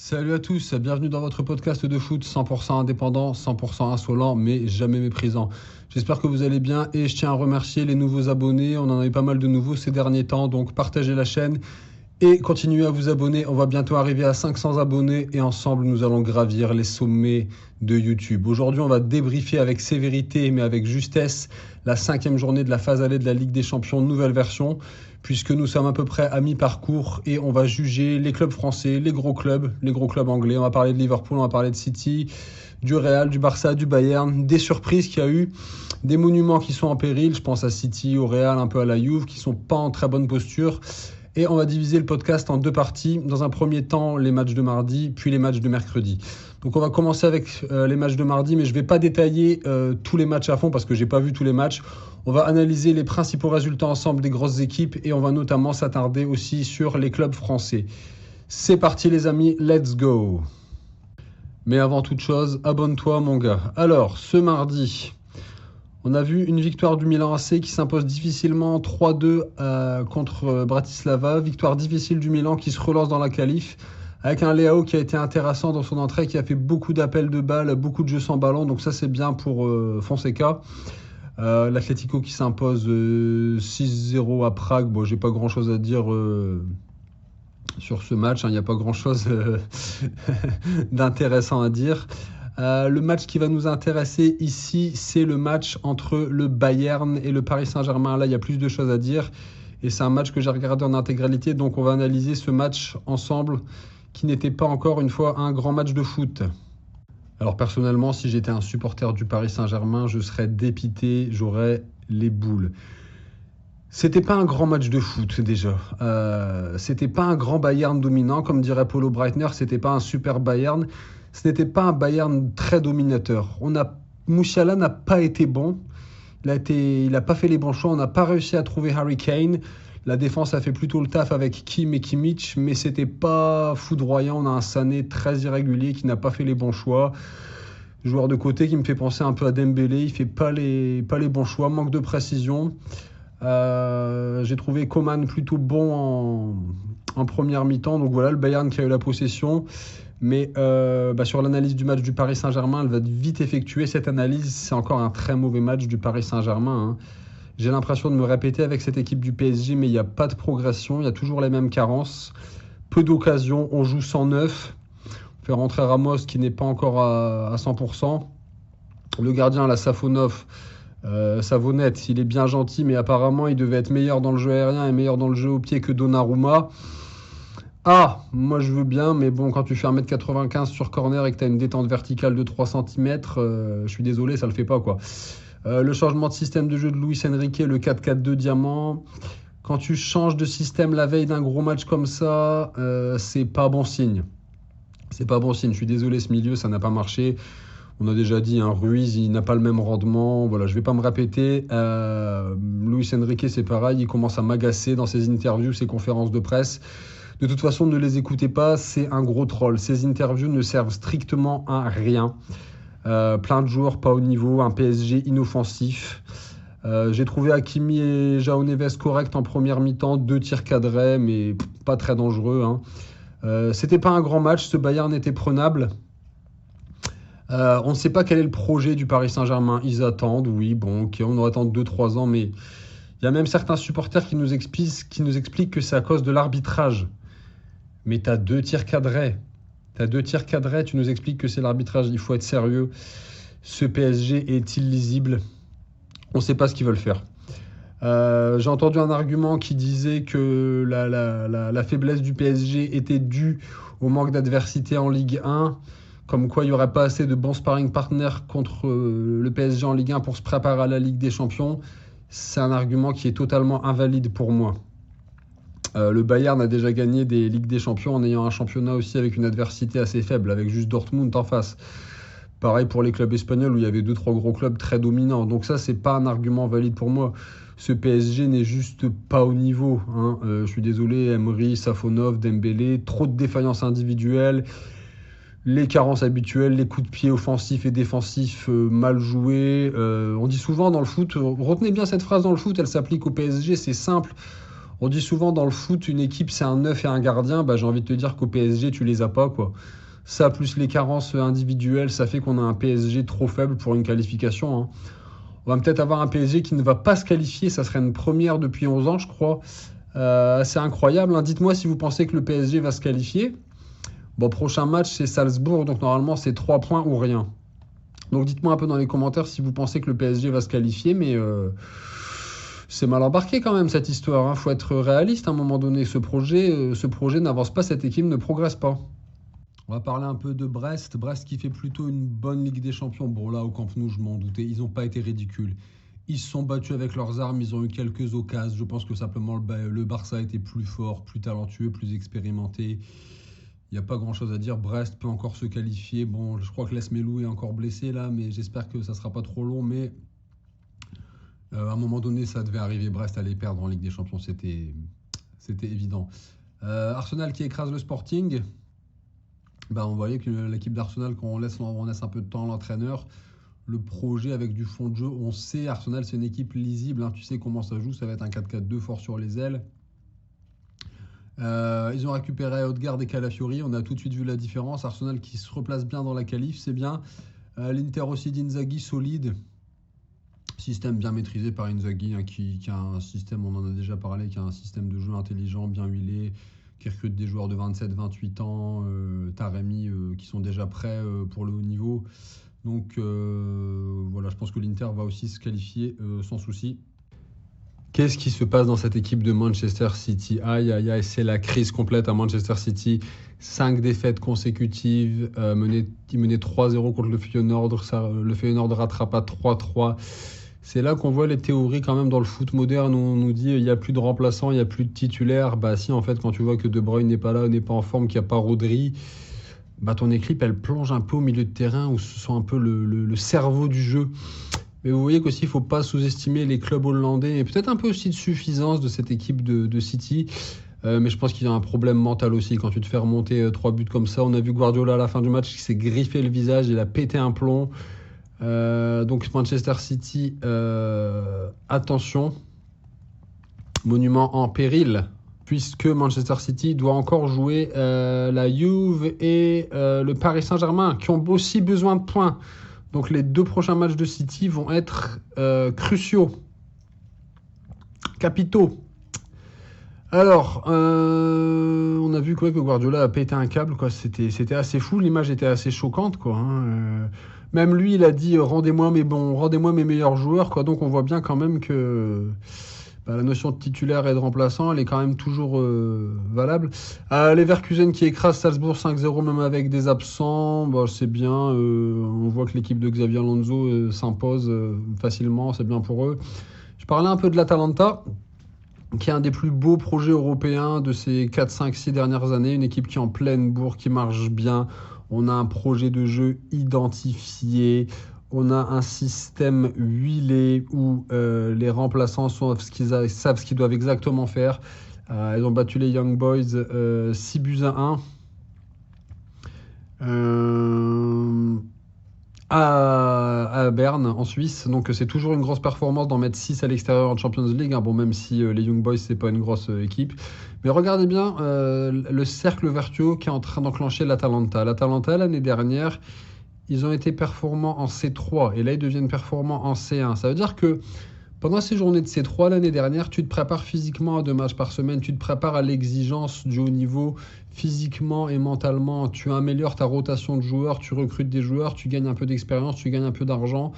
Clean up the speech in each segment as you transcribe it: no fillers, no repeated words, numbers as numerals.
Salut à tous, bienvenue dans votre podcast de foot 100% indépendant, 100% insolent, mais jamais méprisant. J'espère que vous allez bien et je tiens à remercier les nouveaux abonnés. On en a eu pas mal de nouveaux ces derniers temps, donc partagez la chaîne et continuez à vous abonner. On va bientôt arriver à 500 abonnés et ensemble nous allons gravir les sommets de YouTube. Aujourd'hui, on va débriefer avec sévérité mais avec justesse la 5e journée de la phase allée de la Ligue des Champions, nouvelle version, puisque nous sommes à peu près à mi-parcours et on va juger les clubs français, les gros clubs anglais. On va parler de Liverpool, on va parler de City, du Real, du Barça, du Bayern, des surprises qu'il y a eu, des monuments qui sont en péril. Je pense à City, au Real, un peu à la Juve, qui sont pas en très bonne posture. Et on va diviser le podcast en deux parties. Dans un premier temps, les matchs de mardi, puis les matchs de mercredi. Donc on va commencer avec les matchs de mardi, mais je ne vais pas détailler tous les matchs à fond parce que je n'ai pas vu tous les matchs. On va analyser les principaux résultats ensemble des grosses équipes et on va notamment s'attarder aussi sur les clubs français. C'est parti les amis, let's go. Mais avant toute chose, abonne-toi mon gars. Alors, ce mardi, on a vu une victoire du Milan AC qui s'impose difficilement 3-2 contre Bratislava. Victoire difficile du Milan qui se relance dans la qualif avec un Leao qui a été intéressant dans son entrée, qui a fait beaucoup d'appels de balles, beaucoup de jeux sans ballon. Donc ça c'est bien pour Fonseca. L'Atlético qui s'impose 6-0 à Prague. Bon, j'ai pas grand chose à dire sur ce match. Il n'y a pas grand chose d'intéressant à dire. Le match qui va nous intéresser ici, c'est le match entre le Bayern et le Paris Saint-Germain. Là, il y a plus de choses à dire. Et c'est un match que j'ai regardé en intégralité. Donc, on va analyser ce match ensemble qui n'était pas encore une fois un grand match de foot. Alors, personnellement, si j'étais un supporter du Paris Saint-Germain, je serais dépité, j'aurais les boules. C'était pas un grand match de foot déjà. C'était pas un grand Bayern dominant, comme dirait Paulo Breitner. C'était pas un super Bayern. Ce n'était pas un Bayern très dominateur. Musiala n'a pas été bon. Il n'a pas fait les bons choix. On n'a pas réussi à trouver Harry Kane. La défense a fait plutôt le taf avec Kim et Kimmich, mais c'était pas foudroyant. On a un Sané très irrégulier qui n'a pas fait les bons choix. Joueur de côté qui me fait penser un peu à Dembélé. Il fait pas les bons choix. Manque de précision. J'ai trouvé Coman plutôt bon en première mi-temps. Donc voilà, le Bayern qui a eu la possession. Mais sur l'analyse du match du Paris Saint-Germain, elle va vite effectuer cette analyse. C'est encore un très mauvais match du Paris Saint-Germain. J'ai l'impression de me répéter avec cette équipe du PSG, mais il n'y a pas de progression. Il y a toujours les mêmes carences. Peu d'occasions. On joue 109. On fait rentrer Ramos qui n'est pas encore à 100%. Le gardien, la Savonette, il est bien gentil, mais apparemment, il devait être meilleur dans le jeu aérien et meilleur dans le jeu au pied que Donnarumma. Moi je veux bien, mais bon, quand tu fais 1m95 sur corner et que tu as une détente verticale de 3 cm, je suis désolé, ça le fait pas quoi. Le changement de système de jeu de Luis Enrique, le 4-4-2 diamant, quand tu changes de système la veille d'un gros match comme ça, c'est pas bon signe. C'est pas bon signe, je suis désolé, ce milieu, ça n'a pas marché. On a déjà dit, Ruiz, il n'a pas le même rendement. Voilà, je vais pas me répéter. Luis Enrique, c'est pareil, il commence à m'agacer dans ses interviews, ses conférences de presse. De toute façon, ne les écoutez pas, c'est un gros troll. Ces interviews ne servent strictement à rien. Plein de joueurs pas au niveau, un PSG inoffensif. J'ai trouvé Hakimi et João Neves corrects en première mi-temps, 2 tirs cadrés, mais pas très dangereux. C'était pas un grand match, ce Bayern était prenable. On ne sait pas quel est le projet du Paris Saint-Germain. Ils attendent, oui, bon, ok, on doit attendre 2-3 ans, mais il y a même certains supporters qui nous expliquent que c'est à cause de l'arbitrage. Mais tu as 2 tirs cadrés. Tu nous expliques que c'est l'arbitrage. Il faut être sérieux. Ce PSG est illisible. On ne sait pas ce qu'ils veulent faire. J'ai entendu un argument qui disait que la faiblesse du PSG était due au manque d'adversité en Ligue 1. Comme quoi il n'y aurait pas assez de bons sparring partners contre le PSG en Ligue 1 pour se préparer à la Ligue des Champions. C'est un argument qui est totalement invalide pour moi. Le Bayern a déjà gagné des Ligues des Champions en ayant un championnat aussi avec une adversité assez faible, avec juste Dortmund en face. Pareil pour les clubs espagnols où il y avait 2-3 gros clubs très dominants. Donc ça, c'est pas un argument valide pour moi. Ce PSG n'est juste pas au niveau. Je suis désolé, Emery, Safonov, Dembélé, trop de défaillances individuelles. Les carences habituelles, les coups de pied offensifs et défensifs mal joués. On dit souvent dans le foot, retenez bien cette phrase dans le foot, elle s'applique au PSG, c'est simple. On dit souvent dans le foot, une équipe c'est un 9 et un gardien. Bah, j'ai envie de te dire qu'au PSG, tu les as pas, quoi. Ça, plus les carences individuelles, ça fait qu'on a un PSG trop faible pour une qualification, hein. On va peut-être avoir un PSG qui ne va pas se qualifier. Ça serait une première depuis 11 ans, je crois. C'est incroyable, hein. Dites-moi si vous pensez que le PSG va se qualifier. Bon, prochain match, c'est Salzbourg. Donc normalement, c'est 3 points ou rien. Donc dites-moi un peu dans les commentaires si vous pensez que le PSG va se qualifier. Mais c'est mal embarqué quand même cette histoire, hein. Faut être réaliste à un moment donné. Ce projet n'avance pas. Cette équipe ne progresse pas. On va parler un peu de Brest. Brest qui fait plutôt une bonne Ligue des Champions. Bon, là, au Camp Nou, je m'en doutais. Ils n'ont pas été ridicules. Ils se sont battus avec leurs armes. Ils ont eu quelques occasions. Je pense que simplement le Barça était plus fort, plus talentueux, plus expérimenté. Il n'y a pas grand-chose à dire. Brest peut encore se qualifier. Bon, je crois que Lesmelou est encore blessé là, mais j'espère que ça ne sera pas trop long. Mais à un moment donné, ça devait arriver. Brest allait perdre en Ligue des Champions. C'était évident. Arsenal qui écrase le Sporting. Bah, on voyait que l'équipe d'Arsenal, quand on laisse un peu de temps à l'entraîneur, le projet avec du fond de jeu, on sait, Arsenal c'est une équipe lisible, hein, tu sais comment ça joue, ça va être un 4-4-2 fort sur les ailes. Ils ont récupéré Odegaard et Calafiori, on a tout de suite vu la différence. Arsenal qui se replace bien dans la qualif, c'est bien. L'Inter aussi d'Inzaghi, solide. Système bien maîtrisé par Inzaghi, hein, qui a un système, on en a déjà parlé, qui a un système de jeu intelligent, bien huilé, qui recrute des joueurs de 27-28 ans, Taremi, qui sont déjà prêts pour le haut niveau. Donc voilà, je pense que l'Inter va aussi se qualifier sans souci. Qu'est-ce qui se passe dans cette équipe de Manchester City? Aïe, aïe, aïe, c'est la crise complète à Manchester City. 5 défaites consécutives, il menait 3-0 contre le Feyenoord, le Feyenoord rattrape à 3-3. C'est là qu'on voit les théories quand même dans le foot moderne où on nous dit il n'y a plus de remplaçants, il n'y a plus de titulaires. Bah si, en fait, quand tu vois que De Bruyne n'est pas là, n'est pas en forme, qu'il n'y a pas Rodri, bah ton équipe, elle plonge un peu au milieu de terrain où ce sont un peu le cerveau du jeu. Mais vous voyez qu'aussi, il ne faut pas sous-estimer les clubs hollandais et peut-être un peu aussi de suffisance de cette équipe de City. Mais je pense qu'il y a un problème mental aussi quand tu te fais remonter 3 buts comme ça. On a vu Guardiola à la fin du match qui s'est griffé le visage, il a pété un plomb. Donc Manchester City, attention, monument en péril, puisque Manchester City doit encore jouer la Juve et le Paris Saint-Germain, qui ont aussi besoin de points. Donc les 2 prochains matchs de City vont être cruciaux, capitaux. Alors, on a vu quoi, que Guardiola a pété un câble, quoi. C'était assez fou, l'image était assez choquante, quoi, hein. Même lui, il a dit rendez-moi mes meilleurs joueurs, quoi. Donc on voit bien quand même que la notion de titulaire et de remplaçant, elle est quand même toujours valable. Leverkusen qui écrase Salzbourg 5-0 même avec des absents, bah, c'est bien. On voit que l'équipe de Xabi Alonso s'impose facilement, c'est bien pour eux. Je parlais un peu de l'Atalanta, qui est un des plus beaux projets européens de ces 4, 5, 6 dernières années. Une équipe qui est en pleine bourre, qui marche bien. On a un projet de jeu identifié. On a un système huilé où les remplaçants savent ce qu'ils doivent exactement faire. Ils ont battu les Young Boys 6 buts à 1. À Berne, en Suisse. Donc c'est toujours une grosse performance d'en mettre 6 à l'extérieur en Champions League, hein. Bon, même si les Young Boys, c'est pas une grosse équipe. Mais regardez bien le cercle vertueux qui est en train d'enclencher l'Atalanta. L'Atalanta, l'année dernière, ils ont été performants en C3 et là, ils deviennent performants en C1. Ça veut dire que pendant ces journées de C3 l'année dernière, tu te prépares physiquement à 2 matchs par semaine, tu te prépares à l'exigence du haut niveau physiquement et mentalement, tu améliores ta rotation de joueurs, tu recrutes des joueurs, tu gagnes un peu d'expérience, tu gagnes un peu d'argent,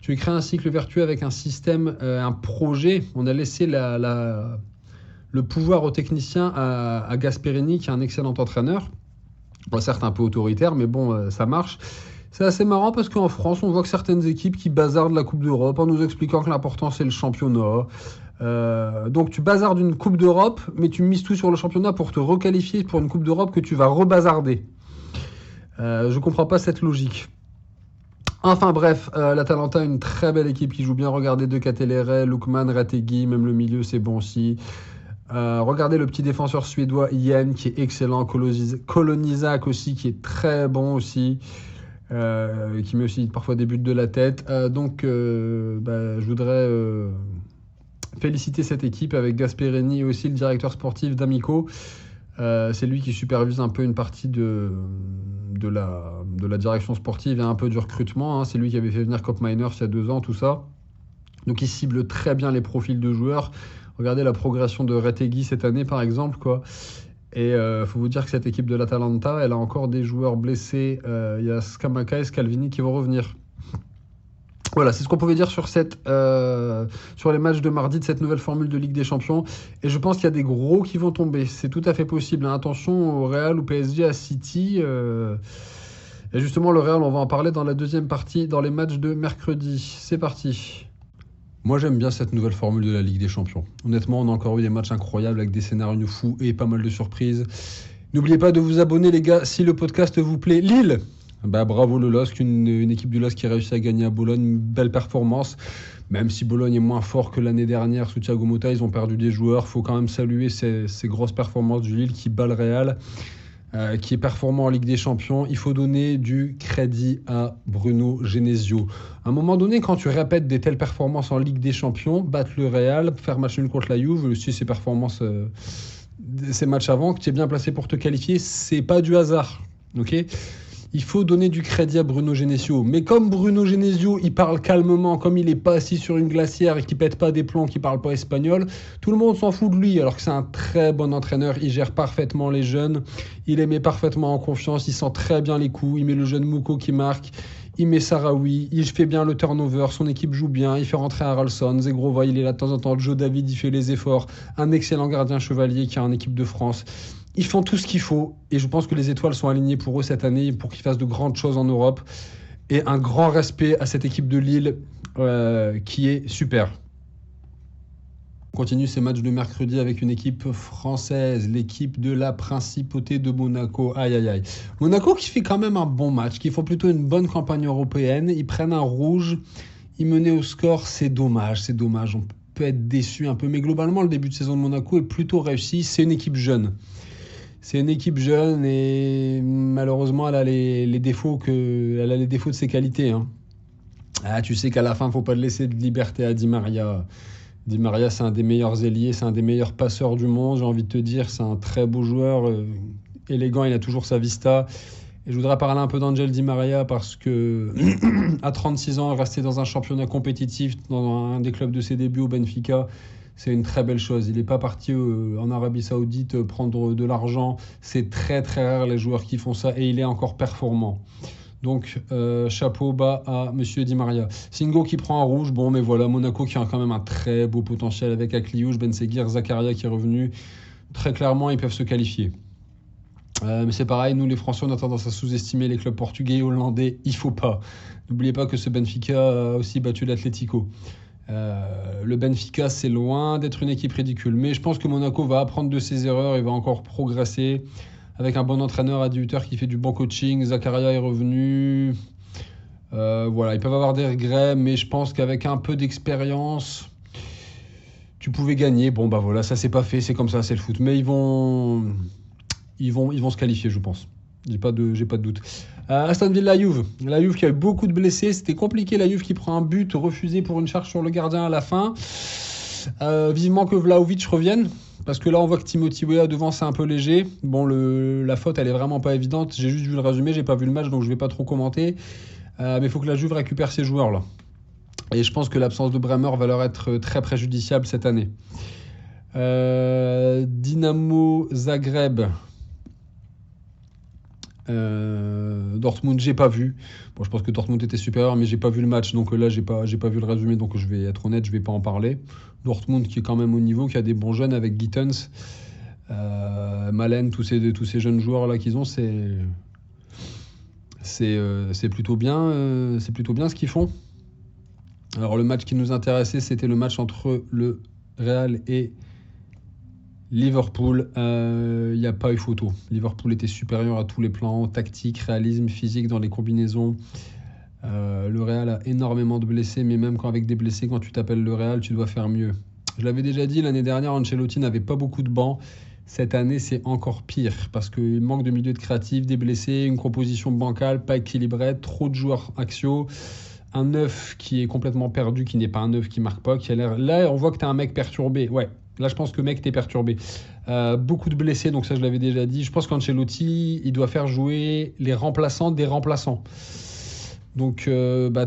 tu crées un cycle vertueux avec un système, un projet. On a laissé le pouvoir aux techniciens à Gasperini, qui est un excellent entraîneur, bon, certes un peu autoritaire, mais bon, ça marche. C'est assez marrant parce qu'en France, on voit que certaines équipes qui bazardent la Coupe d'Europe en nous expliquant que l'important c'est le championnat. Donc tu bazardes une Coupe d'Europe, mais tu mises tout sur le championnat pour te requalifier pour une Coupe d'Europe que tu vas rebazarder. Je comprends pas cette logique. Enfin bref, l'Atalanta, une très belle équipe qui joue bien. Regardez De Ketelaere, Lookman, Retegui, même le milieu c'est bon aussi. Regardez le petit défenseur suédois Yen qui est excellent. Kolonisak aussi qui est très bon aussi. Qui met aussi parfois des buts de la tête. Donc je voudrais féliciter cette équipe avec Gasperini et aussi le directeur sportif d'Amico. C'est lui qui supervise un peu une partie de la direction sportive et un peu du recrutement. C'est lui qui avait fait venir Cop Miners il y a 2 ans, tout ça. Donc il cible très bien les profils de joueurs. Regardez la progression de Retegui cette année, par exemple, quoi. Et faut vous dire que cette équipe de l'Atalanta, elle a encore des joueurs blessés. Il y a Scamacca et Scalvini qui vont revenir. Voilà, c'est ce qu'on pouvait dire sur les matchs de mardi de cette nouvelle formule de Ligue des Champions. Et je pense qu'il y a des gros qui vont tomber. C'est tout à fait possible. Attention au Real ou PSG à City. Et justement, le Real, on va en parler dans la deuxième partie, dans les matchs de mercredi. C'est parti. Moi, j'aime bien cette nouvelle formule de la Ligue des Champions. Honnêtement, on a encore eu des matchs incroyables avec des scénarios fous et pas mal de surprises. N'oubliez pas de vous abonner, les gars, si le podcast vous plaît. Lille, bravo le LOSC, une équipe du LOSC qui a réussi à gagner à Bologne. Une belle performance. Même si Bologne est moins fort que l'année dernière sous Thiago Motta, ils ont perdu des joueurs. Il faut quand même saluer ces grosses performances du Lille qui bat le Real. Qui est performant en Ligue des Champions. Il faut donner du crédit à Bruno Genesio. À un moment donné, quand tu répètes des telles performances en Ligue des Champions, battre le Real, faire match nul contre la Juve, aussi ces performances, ces matchs avant, que tu es bien placé pour te qualifier, c'est pas du hasard. Okay, il faut donner du crédit à Bruno Genesio. Mais comme Bruno Genesio, il parle calmement, comme il n'est pas assis sur une glacière et qu'il pète pas des plombs, qu'il parle pas espagnol, tout le monde s'en fout de lui, alors que c'est un très bon entraîneur. Il gère parfaitement les jeunes, il les met parfaitement en confiance, il sent très bien les coups, il met le jeune Mouko qui marque, il met Sarawi, il fait bien le turnover, son équipe joue bien, il fait rentrer Haralson, Zegrova, il est là de temps en temps, Joe David, il fait les efforts, un excellent gardien Chevalier qui a une équipe de France. Ils font tout ce qu'il faut et je pense que les étoiles sont alignées pour eux cette année pour qu'ils fassent de grandes choses en Europe. Et un grand respect à cette équipe de Lille qui est super. On continue ces matchs de mercredi avec une équipe française, l'équipe de la Principauté de Monaco. Aïe aïe aïe. Monaco qui fait quand même un bon match, qui font plutôt une bonne campagne européenne. Ils prennent un rouge, ils menaient au score, c'est dommage. On peut être déçu un peu, mais globalement le début de saison de Monaco est plutôt réussi. C'est une équipe jeune. C'est une équipe jeune et malheureusement, elle a les défauts de ses qualités. Tu sais qu'à la fin, il ne faut pas laisser de liberté à Di Maria. Di Maria, c'est un des meilleurs ailiers, c'est un des meilleurs passeurs du monde. J'ai envie de te dire, c'est un très beau joueur, élégant, il a toujours sa vista. Et je voudrais parler un peu d'Angel Di Maria parce que à 36 ans, rester dans un championnat compétitif, dans un des clubs de ses débuts au Benfica, c'est une très belle chose. Il n'est pas parti en Arabie Saoudite prendre de l'argent. C'est très très rare les joueurs qui font ça et il est encore performant. Donc chapeau bas à Monsieur Di Maria. Singo qui prend un rouge. Bon, mais voilà, Monaco qui a quand même un très beau potentiel avec Akliouche, Ben Seguir, Zakaria qui est revenu. Très clairement, ils peuvent se qualifier. Mais c'est pareil, nous les Français, on a tendance à sous-estimer les clubs portugais et hollandais. Il ne faut pas. N'oubliez pas que ce Benfica a aussi battu l'Atlético. Le Benfica, c'est loin d'être une équipe ridicule. Mais je pense que Monaco va apprendre de ses erreurs et va encore progresser avec un bon entraîneur à 18h qui fait du bon coaching. Zakaria est revenu. Voilà, ils peuvent avoir des regrets, mais je pense qu'avec un peu d'expérience, tu pouvais gagner. Bon, voilà, ça c'est pas fait, c'est comme ça, c'est le foot. Mais ils vont se qualifier, je pense. J'ai pas de doute. Aston Villa, la Juve qui a eu beaucoup de blessés. C'était compliqué, la Juve qui prend un but refusé pour une charge sur le gardien à la fin. Vivement que Vlahovic revienne. Parce que là, on voit que Timothy Weah devant, c'est un peu léger. Bon, la faute, elle est vraiment pas évidente. J'ai juste vu le résumé, j'ai pas vu le match, donc je vais pas trop commenter. Mais il faut que la Juve récupère ses joueurs, là. Et je pense que l'absence de Bremer va leur être très préjudiciable cette année. Dynamo Zagreb. Dortmund, j'ai pas vu. Bon, je pense que Dortmund était supérieur, mais j'ai pas vu le match, donc là j'ai pas vu le résumé, donc je vais être honnête, je vais pas en parler. Dortmund qui est quand même au niveau, qui a des bons jeunes avec Gittens, Malen, tous ces jeunes joueurs là qu'ils ont, c'est plutôt bien, ce qu'ils font. Alors le match qui nous intéressait, c'était le match entre le Real et Liverpool, il n'y a pas eu photo. Liverpool était supérieur à tous les plans, tactique, réalisme, physique dans les combinaisons. Le Real a énormément de blessés, mais même avec des blessés, quand tu t'appelles le Real, tu dois faire mieux. Je l'avais déjà dit, l'année dernière, Ancelotti n'avait pas beaucoup de bancs. Cette année, c'est encore pire, parce qu'il manque de milieu de créatif, des blessés, une composition bancale, pas équilibrée, trop de joueurs axiaux. un neuf qui est complètement perdu, qui n'est pas un neuf qui marque pas, qui a l'air... Là, on voit que tu as un mec perturbé. Ouais, là, je pense que mec, t'es perturbé. Beaucoup de blessés, donc ça, je l'avais déjà dit. Je pense qu'Ancelotti, il doit faire jouer les remplaçants des remplaçants. Donc,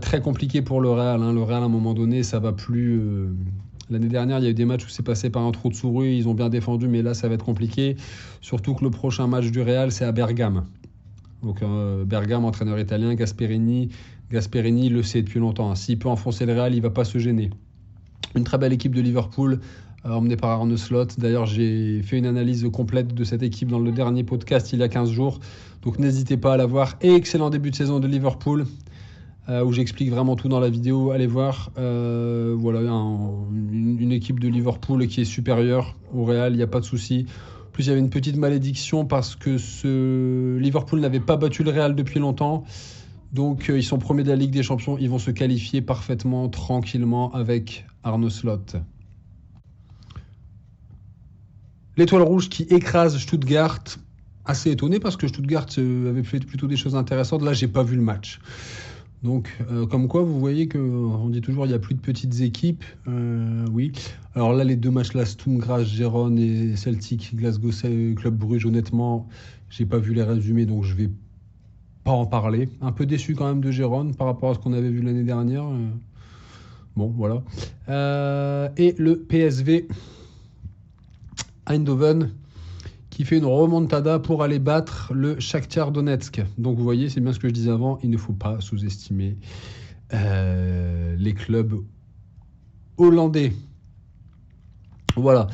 très compliqué pour le Real. Le Real, à un moment donné, ça va plus... L'année dernière, il y a eu des matchs où c'est passé par un trou de souris. Ils ont bien défendu, mais là, ça va être compliqué. Surtout que le prochain match du Real, c'est à Bergame. Donc, Bergame, entraîneur italien, Gasperini, le sait depuis longtemps. S'il peut enfoncer le Real, il ne va pas se gêner. Une très belle équipe de Liverpool, emmenée par Arne Slot. D'ailleurs, j'ai fait une analyse complète de cette équipe dans le dernier podcast il y a 15 jours. Donc, n'hésitez pas à la voir. Et excellent début de saison de Liverpool, où j'explique vraiment tout dans la vidéo. Allez voir. Voilà, une équipe de Liverpool qui est supérieure au Real, il n'y a pas de souci. En plus, il y avait une petite malédiction parce que Liverpool n'avait pas battu le Real depuis longtemps. Donc, ils sont premiers de la Ligue des Champions. Ils vont se qualifier parfaitement, tranquillement, avec Arne Slot. L'étoile rouge qui écrase Stuttgart. Assez étonné parce que Stuttgart avait fait plutôt des choses intéressantes. Là, j'ai pas vu le match. Donc, comme quoi, vous voyez qu'on dit toujours qu'il n'y a plus de petites équipes. Oui. Alors là, les deux matchs, là, Sturm Graz, Gérone et Celtic, Glasgow, Club Bruges, honnêtement, j'ai pas vu les résumés, donc je vais pas en parler. Un peu déçu quand même de Gérone par rapport à ce qu'on avait vu l'année dernière. Bon, voilà. Et le PSV Eindhoven qui fait une remontada pour aller battre le Shakhtar Donetsk. Donc vous voyez, c'est bien ce que je disais avant, il ne faut pas sous-estimer les clubs hollandais. Voilà.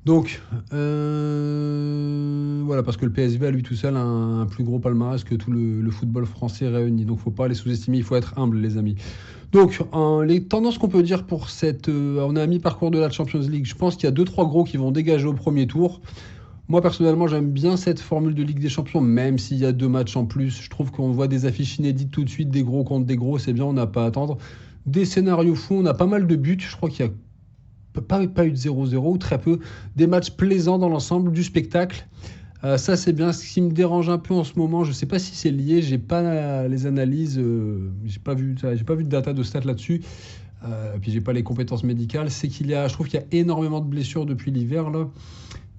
Donc, voilà, parce que le PSV à lui tout seul a un plus gros palmarès que tout le football français réuni. Donc, il ne faut pas les sous-estimer, il faut être humble, les amis. Donc, les tendances qu'on peut dire pour cette... on est à mi-parcours de la Champions League. Je pense qu'il y a 2-3 gros qui vont dégager au premier tour. Moi, personnellement, j'aime bien cette formule de Ligue des Champions, même s'il y a 2 matchs en plus. Je trouve qu'on voit des affiches inédites tout de suite, des gros contre des gros, c'est bien, on n'a pas à attendre. Des scénarios fous, on a pas mal de buts. Je crois qu'il y a pas eu de 0-0 ou très peu. Des matchs plaisants dans l'ensemble, du spectacle. Ça, c'est bien. Ce qui me dérange un peu en ce moment, je ne sais pas si c'est lié, j'ai pas les analyses, j'ai pas vu de data de stats là-dessus. Puis j'ai pas les compétences médicales. C'est je trouve qu'il y a énormément de blessures depuis l'hiver là.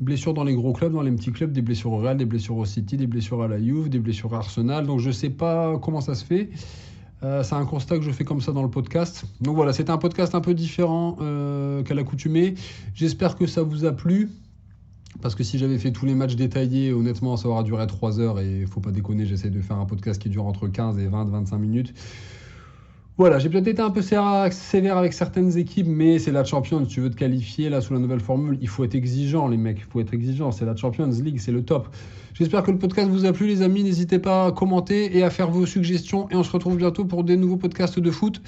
Blessures dans les gros clubs, dans les petits clubs, des blessures au Real, des blessures au City, des blessures à la Juve, des blessures à Arsenal. Donc je sais pas comment ça se fait. C'est un constat que je fais comme ça dans le podcast. Donc voilà, c'était un podcast un peu différent qu'à l'accoutumée. J'espère que ça vous a plu. Parce que si j'avais fait tous les matchs détaillés, honnêtement, ça aura duré 3 heures. Et il ne faut pas déconner, j'essaie de faire un podcast qui dure entre 15 et 20-25 minutes. Voilà, j'ai peut-être été un peu sévère avec certaines équipes, mais c'est la Champions. Tu veux te qualifier là sous la nouvelle formule, il faut être exigeant, les mecs. Il faut être exigeant. C'est la Champions League, c'est le top. J'espère que le podcast vous a plu, les amis. N'hésitez pas à commenter et à faire vos suggestions. Et on se retrouve bientôt pour des nouveaux podcasts de foot.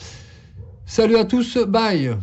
Salut à tous, bye!